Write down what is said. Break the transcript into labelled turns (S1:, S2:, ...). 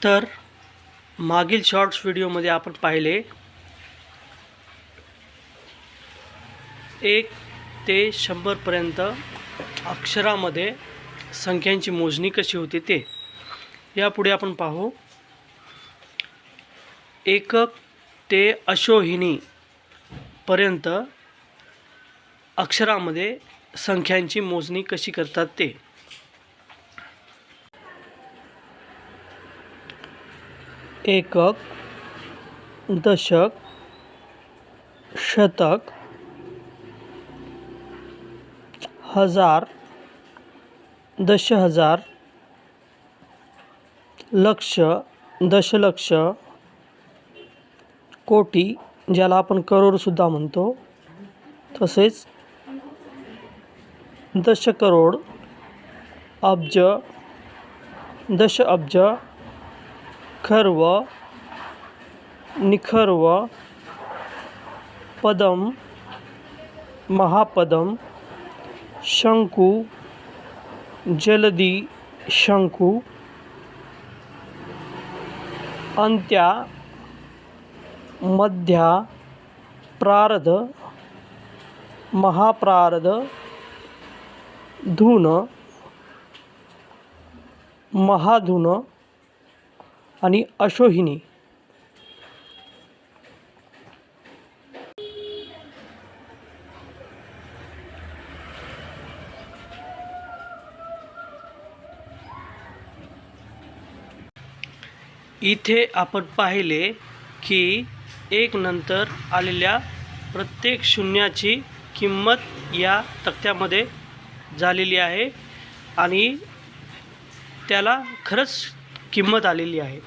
S1: तर मागील शॉर्ट्स व्हिडिओमध्ये आपण पाहिले 1 ते 100 पर्यंत अक्षरामध्ये संख्यांची मोजणी कशी होते ते। यापुढे आपण पाहू एकक ते अशोहिनी पर्यंत अक्षरामध्ये संख्यांची मोजणी कशी करतात ते। एकक, दशक, शतक, हजार, दशहजार, लक्ष, दशलक्ष, कोटी ज्याला आपण करोडसुद्धा म्हणतो, तसेच दशकरोड, अब्ज, दशअब्ज, खर्व, निखर्व, पदम, महापदम, शंकू, जलदी शंकू, अंत्या, मध्या, प्रारध, महाप्रारध, धून, महाधून आणि अशोहिनी। इथे आपण पाहिले की 1 नंतर आलेल्या प्रत्येक शून्याची किंमत या तक्त्यामध्ये झालेली आहे आणि त्याला खरंच किंमत आलेली आहे।